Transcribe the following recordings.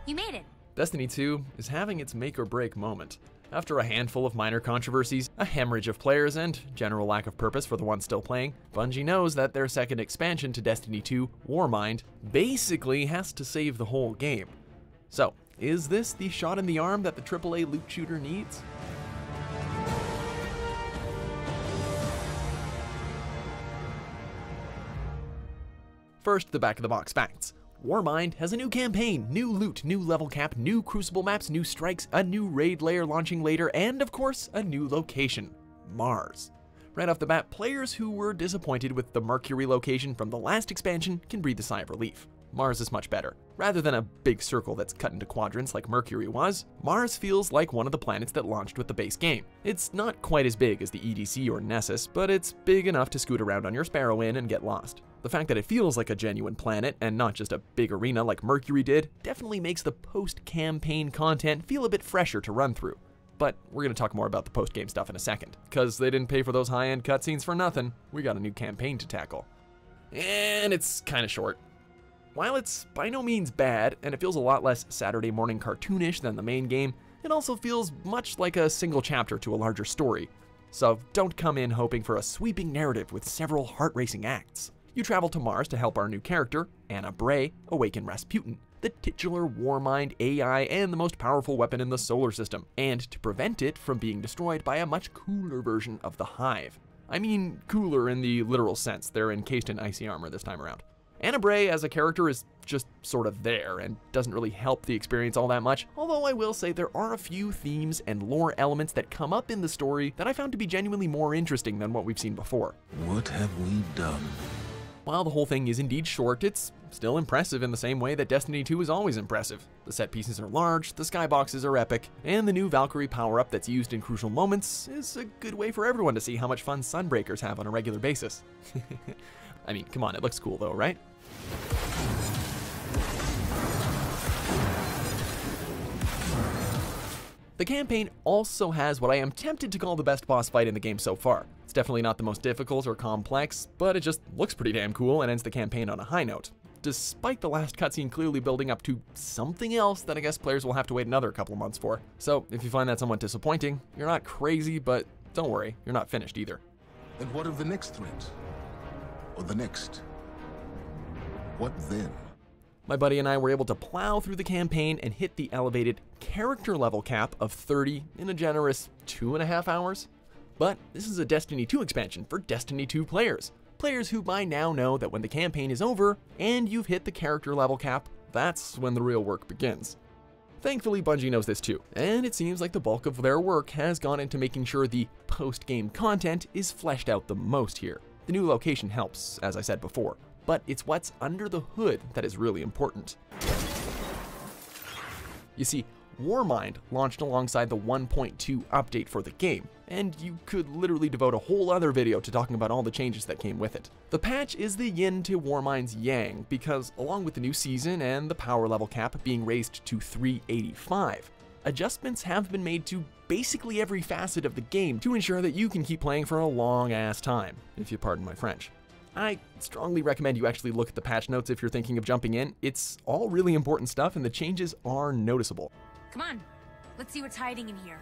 You made it. Destiny 2 is having its make or break moment. After a handful of minor controversies, a hemorrhage of players, and general lack of purpose for the ones still playing, Bungie knows that their second expansion to Destiny 2, Warmind, basically has to save the whole game. So, is this the shot in the arm that the AAA loot shooter needs? First, the back-of-the-box facts. Warmind has a new campaign, new loot, new level cap, new crucible maps, new strikes, a new raid layer launching later, and of course, a new location, Mars. Right off the bat, players who were disappointed with the Mercury location from the last expansion can breathe a sigh of relief. Mars is much better. Rather than a big circle that's cut into quadrants like Mercury was, Mars feels like one of the planets that launched with the base game. It's not quite as big as the EDC or Nessus, but it's big enough to scoot around on your Sparrow in and get lost. The fact that it feels like a genuine planet and not just a big arena like Mercury did definitely makes the post-campaign content feel a bit fresher to run through. But we're going to talk more about the post-game stuff in a second, because they didn't pay for those high-end cutscenes for nothing. We got a new campaign to tackle. And it's kind of short. While it's by no means bad, and it feels a lot less Saturday morning cartoonish than the main game, it also feels much like a single chapter to a larger story. So don't come in hoping for a sweeping narrative with several heart-racing acts. You travel to Mars to help our new character, Anna Bray, awaken Rasputin, the titular Warmind AI and the most powerful weapon in the solar system, and to prevent it from being destroyed by a much cooler version of the Hive. I mean cooler in the literal sense, they're encased in icy armor this time around. Anna Bray as a character is just sort of there and doesn't really help the experience all that much, although I will say there are a few themes and lore elements that come up in the story that I found to be genuinely more interesting than what we've seen before. What have we done? While the whole thing is indeed short, it's still impressive in the same way that Destiny 2 is always impressive. The set pieces are large, the skyboxes are epic, and the new Valkyrie power-up that's used in crucial moments is a good way for everyone to see how much fun Sunbreakers have on a regular basis. I mean, come on, it looks cool though, right? The campaign also has what I am tempted to call the best boss fight in the game so far. It's definitely not the most difficult or complex, but it just looks pretty damn cool and ends the campaign on a high note, despite the last cutscene clearly building up to something else that I guess players will have to wait another couple of months for. So if you find that somewhat disappointing, you're not crazy, but don't worry, you're not finished either. And what of the next threat? Or the next? What then? My buddy and I were able to plow through the campaign and hit the elevated character level cap of 30 in a generous 2.5 hours. But this is a Destiny 2 expansion for Destiny 2 players. Players who by now know that when the campaign is over and you've hit the character level cap, that's when the real work begins. Thankfully, Bungie knows this too, and it seems like the bulk of their work has gone into making sure the post-game content is fleshed out the most here. The new location helps, as I said before, but it's what's under the hood that is really important. You see, Warmind launched alongside the 1.2 update for the game, and you could literally devote a whole other video to talking about all the changes that came with it. The patch is the yin to Warmind's yang, because along with the new season and the power level cap being raised to 385, adjustments have been made to basically every facet of the game to ensure that you can keep playing for a long-ass time, if you pardon my French. I strongly recommend you actually look at the patch notes if you're thinking of jumping in. It's all really important stuff and the changes are noticeable. Come on, let's see what's hiding in here.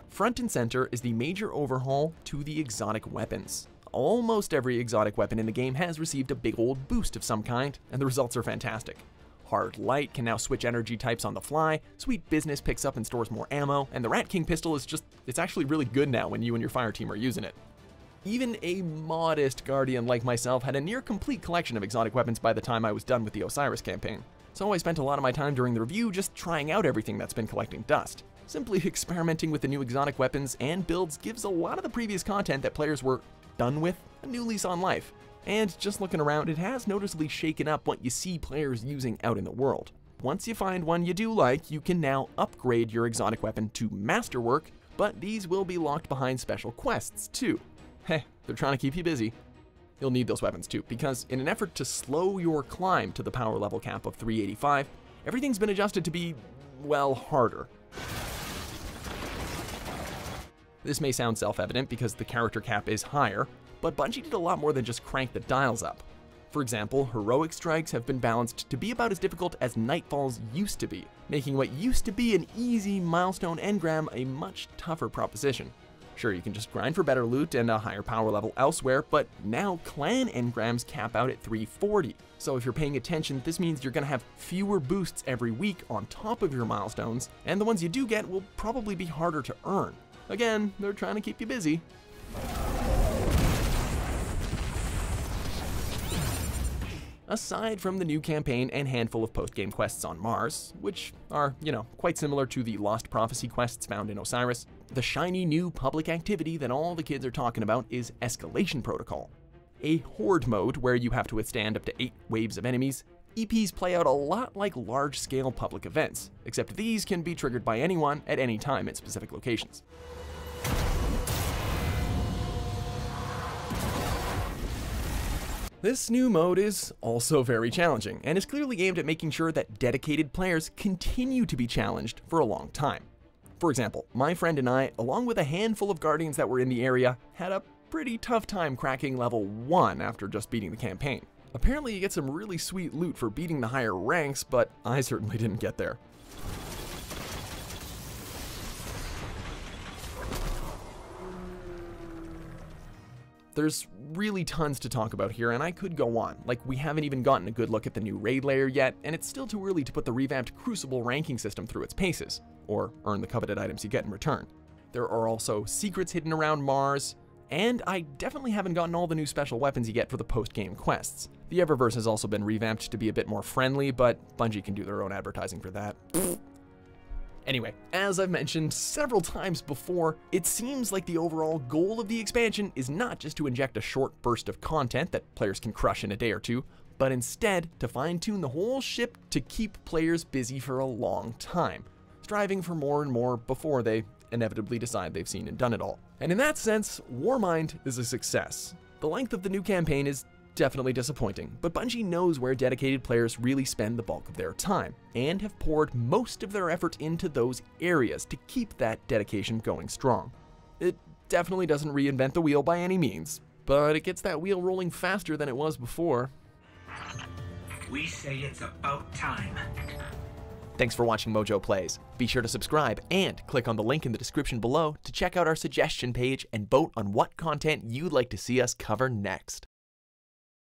Front and center is the major overhaul to the exotic weapons. Almost every exotic weapon in the game has received a big old boost of some kind, and the results are fantastic. Hard Light can now switch energy types on the fly, Sweet Business picks up and stores more ammo, and the Rat King pistol is it's actually really good now when you and your fire team are using it. Even a modest Guardian like myself had a near complete collection of exotic weapons by the time I was done with the Osiris campaign. So I spent a lot of my time during the review just trying out everything that's been collecting dust. Simply experimenting with the new exotic weapons and builds gives a lot of the previous content that players were done with a new lease on life. And just looking around, it has noticeably shaken up what you see players using out in the world. Once you find one you do like, you can now upgrade your exotic weapon to Masterwork, but these will be locked behind special quests too. Heh, they're trying to keep you busy. You'll need those weapons too, because in an effort to slow your climb to the power level cap of 385, everything's been adjusted to be, well, harder. This may sound self-evident because the character cap is higher, but Bungie did a lot more than just crank the dials up. For example, heroic strikes have been balanced to be about as difficult as Nightfalls used to be, making what used to be an easy milestone engram a much tougher proposition. Sure, you can just grind for better loot and a higher power level elsewhere, but now clan engrams cap out at 340. So if you're paying attention, this means you're gonna have fewer boosts every week on top of your milestones, and the ones you do get will probably be harder to earn. Again, they're trying to keep you busy. Aside from the new campaign and handful of post-game quests on Mars, which are, quite similar to the Lost Prophecy quests found in Osiris, the shiny new public activity that all the kids are talking about is Escalation Protocol. A horde mode where you have to withstand up to 8 waves of enemies. EPs play out a lot like large-scale public events, except these can be triggered by anyone at any time at specific locations. This new mode is also very challenging, and is clearly aimed at making sure that dedicated players continue to be challenged for a long time. For example, my friend and I, along with a handful of guardians that were in the area, had a pretty tough time cracking level 1 after just beating the campaign. Apparently you get some really sweet loot for beating the higher ranks, but I certainly didn't get there. There's really tons to talk about here, and I could go on. Like, we haven't even gotten a good look at the new raid layer yet, and it's still too early to put the revamped Crucible ranking system through its paces, or earn the coveted items you get in return. There are also secrets hidden around Mars, and I definitely haven't gotten all the new special weapons you get for the post-game quests. The Eververse has also been revamped to be a bit more friendly, but Bungie can do their own advertising for that. Anyway, as I've mentioned several times before, it seems like the overall goal of the expansion is not just to inject a short burst of content that players can crush in a day or two, but instead to fine-tune the whole ship to keep players busy for a long time, striving for more and more before they inevitably decide they've seen and done it all. And in that sense, Warmind is a success. The length of the new campaign is definitely disappointing, but Bungie knows where dedicated players really spend the bulk of their time, and have poured most of their effort into those areas to keep that dedication going strong. It definitely doesn't reinvent the wheel by any means, but it gets that wheel rolling faster than it was before. We say it's about time. Thanks for watching MojoPlays. Be sure to subscribe and click on the link in the description below to check out our suggestion page and vote on what content you'd like to see us cover next.